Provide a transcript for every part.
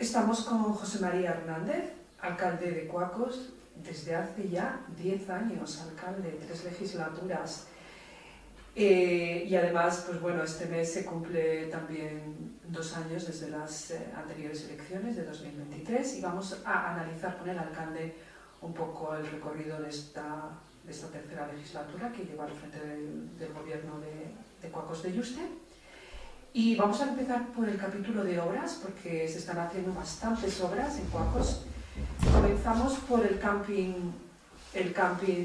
Estamos con José María Hernández, alcalde de Cuacos, desde hace ya 10 años, alcalde, 3 legislaturas. Y además, pues bueno, este mes se cumple también 2 años desde las anteriores elecciones de 2023 y vamos a analizar con el alcalde un poco el recorrido de esta tercera legislatura que lleva al frente del gobierno de Cuacos de Yuste. Y vamos a empezar por el capítulo de obras, porque se están haciendo bastantes obras en Cuacos. Comenzamos por el camping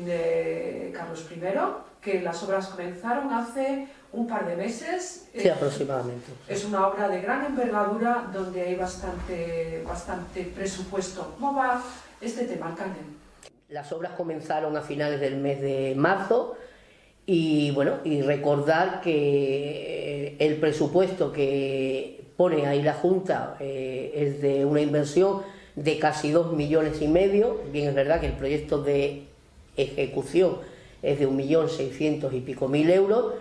de Carlos I, que las obras comenzaron hace un par de meses. Sí, aproximadamente. Es una obra de gran envergadura donde hay bastante presupuesto. ¿Cómo va este tema, alcalde? Las obras comenzaron a finales del mes de marzo y bueno, y recordar que el presupuesto que pone ahí la Junta es de una inversión de casi 2,5 millones. Bien, es verdad que el proyecto de ejecución es de 1.600.000 y pico euros,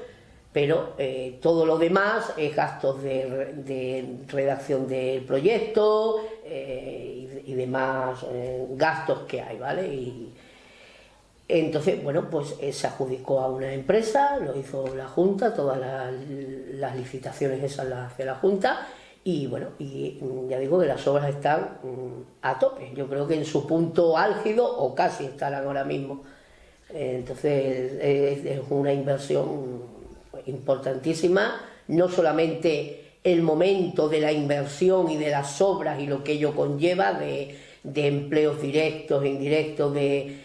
pero todo lo demás es gastos de redacción del proyecto y demás gastos que hay, ¿vale? Y entonces, bueno, pues se adjudicó a una empresa, lo hizo la Junta, todas las licitaciones esas las hace la Junta, y bueno, y ya digo que las obras están a tope. Yo creo que en su punto álgido, o casi estarán ahora mismo. Entonces es una inversión importantísima, no solamente el momento de la inversión y de las obras y lo que ello conlleva de empleos directos e indirectos, de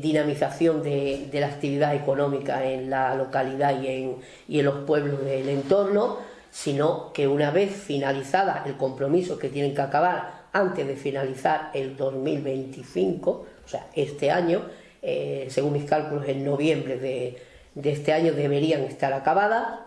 dinamización de la actividad económica en la localidad y en los pueblos del entorno, sino que una vez finalizada el compromiso que tienen que acabar antes de finalizar el 2025, o sea, este año, según mis cálculos en noviembre de este año deberían estar acabadas.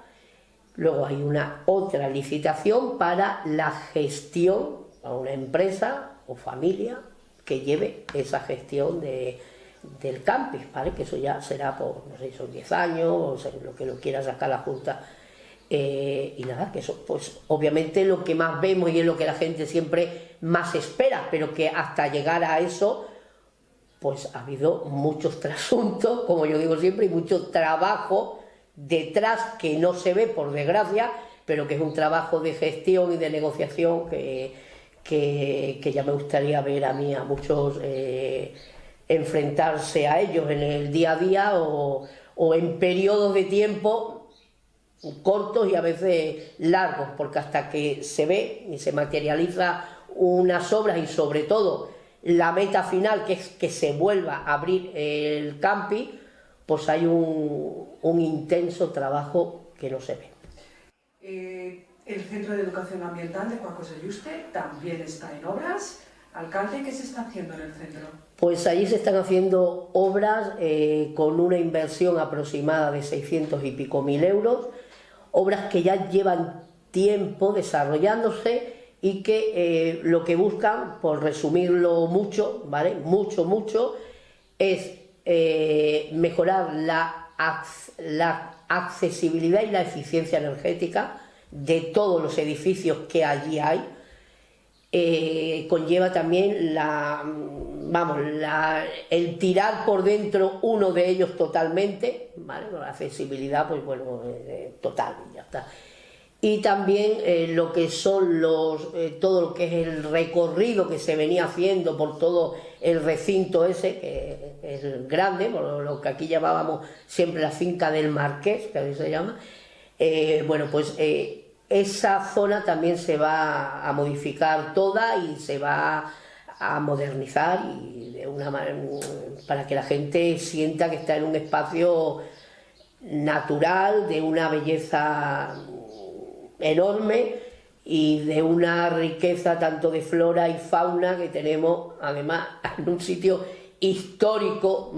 Luego hay una otra licitación para la gestión a una empresa o familia que lleve esa gestión del camping, ¿vale? Que eso ya será por, no sé, son 10 años, o sea, lo que lo quiera sacar la Junta. Y nada, que eso, pues obviamente lo que más vemos y es lo que la gente siempre más espera, pero que hasta llegar a eso, pues ha habido muchos trasuntos, como yo digo siempre, y mucho trabajo detrás que no se ve, por desgracia, pero que es un trabajo de gestión y de negociación que ya me gustaría ver a mí, a muchos, enfrentarse a ellos en el día a día o en periodos de tiempo cortos y a veces largos, porque hasta que se ve y se materializa unas obras y sobre todo la meta final, que es que se vuelva a abrir el camping, pues hay un intenso trabajo que no se ve. El Centro de Educación Ambiental de Cuacos de Yuste también está en obras. Alcalde, ¿qué se está haciendo en el centro? Pues allí se están haciendo obras con una inversión aproximada de 600 y pico mil euros, obras que ya llevan tiempo desarrollándose y que lo que buscan, por resumirlo mucho, ¿vale? Mucho, es mejorar la accesibilidad y la eficiencia energética de todos los edificios que allí hay. Conlleva también el tirar por dentro uno de ellos totalmente, ¿vale? La accesibilidad, pues bueno, total, ya está. Y también lo que son todo lo que es el recorrido que se venía haciendo por todo el recinto ese, que es grande, por lo que aquí llamábamos siempre la finca del Marqués, que así se llama. Bueno, pues esa zona también se va a modificar toda y se va a modernizar y para que la gente sienta que está en un espacio natural, de una belleza enorme y de una riqueza tanto de flora y fauna que tenemos, además, en un sitio histórico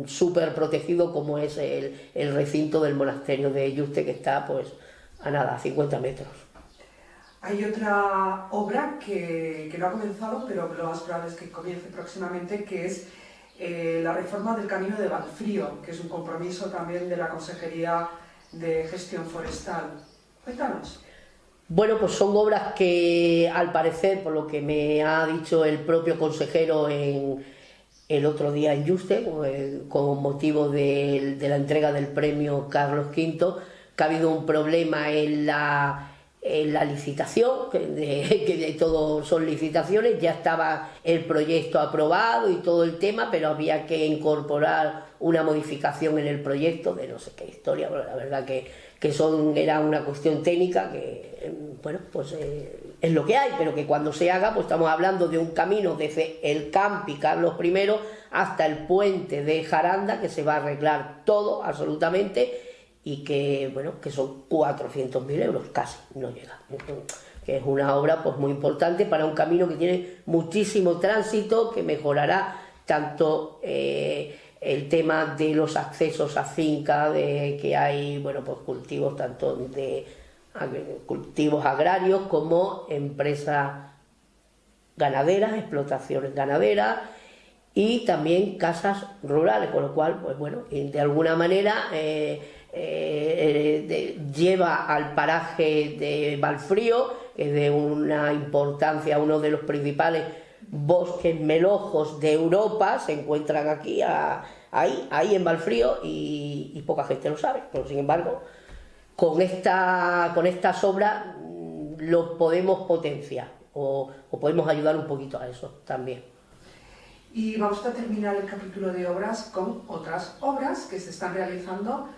súper protegido como es el recinto del monasterio de Yuste, que está pues a nada, a 50 metros. Hay otra obra que no ha comenzado, pero lo más probable es que comience próximamente, que es la reforma del camino de Valfrío, que es un compromiso también de la Consejería de Gestión Forestal. Cuéntanos. Bueno, pues son obras que, al parecer, por lo que me ha dicho el propio consejero el otro día en Yuste, con motivo de la entrega del premio Carlos V, que ha habido un problema en la licitación, que de todo son licitaciones, ya estaba el proyecto aprobado y todo el tema, pero había que incorporar una modificación en el proyecto de no sé qué historia. Bueno, la verdad que era una cuestión técnica que, bueno, pues es lo que hay, pero que cuando se haga, pues estamos hablando de un camino desde el Campi Carlos I hasta el puente de Jaranda, que se va a arreglar todo, absolutamente, y que, bueno, que son 400.000 euros, casi, no llega, que es una obra pues muy importante para un camino que tiene muchísimo tránsito, que mejorará tanto el tema de los accesos a finca, de que hay, bueno, pues cultivos tanto de cultivos agrarios como empresas ganaderas, explotaciones ganaderas, y también casas rurales, con lo cual, pues bueno, de alguna manera lleva al paraje de Valfrío, que es de una importancia, uno de los principales bosques melojos de Europa, se encuentran aquí, ahí en Valfrío, y poca gente lo sabe, pero sin embargo, con estas obras lo podemos potenciar, o podemos ayudar un poquito a eso también. Y vamos a terminar el capítulo de obras con otras obras que se están realizando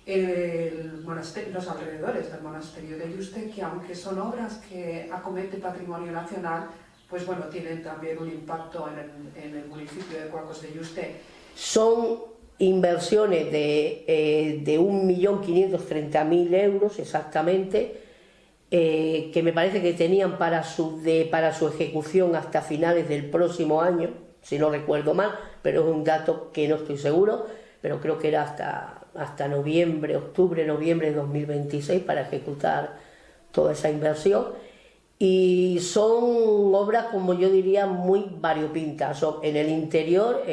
en los alrededores del monasterio de Yuste, que aunque son obras que acomete patrimonio nacional, pues bueno, tienen también un impacto en el municipio de Cuacos de Yuste. Son inversiones de 1.530.000 euros exactamente, que me parece que tenían para su ejecución hasta finales del próximo año, si no recuerdo mal, pero es un dato que no estoy seguro, pero creo que era hasta octubre, noviembre de 2026 para ejecutar toda esa inversión. Y son obras, como yo diría, muy variopintas. En el interior,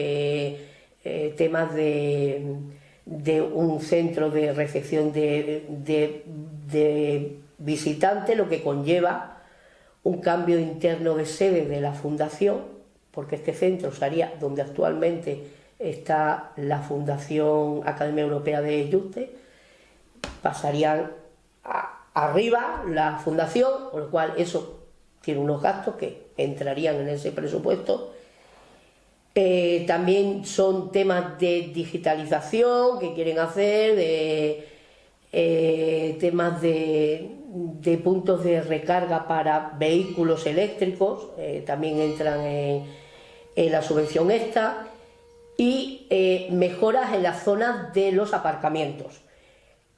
temas de un centro de recepción de visitantes, lo que conlleva un cambio interno de sede de la fundación, porque este centro sería donde actualmente está la Fundación Academia Europea de Yuste, pasarían arriba la fundación, con lo cual eso tiene unos gastos que entrarían en ese presupuesto. También son temas de digitalización que quieren hacer, temas de puntos de recarga para vehículos eléctricos, también entran en la subvención esta, y mejoras en las zonas de los aparcamientos,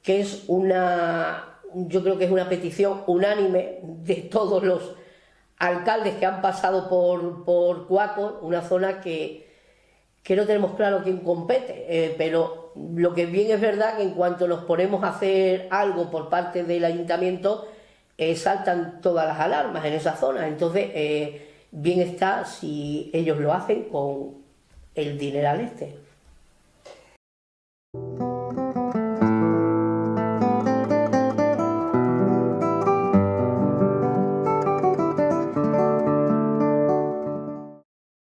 que es yo creo que es una petición unánime de todos los alcaldes que han pasado por Cuacos, una zona que no tenemos claro quién compete, pero lo que bien es verdad que en cuanto nos ponemos a hacer algo por parte del ayuntamiento, saltan todas las alarmas en esa zona. Entonces, bien está si ellos lo hacen con el dineral este.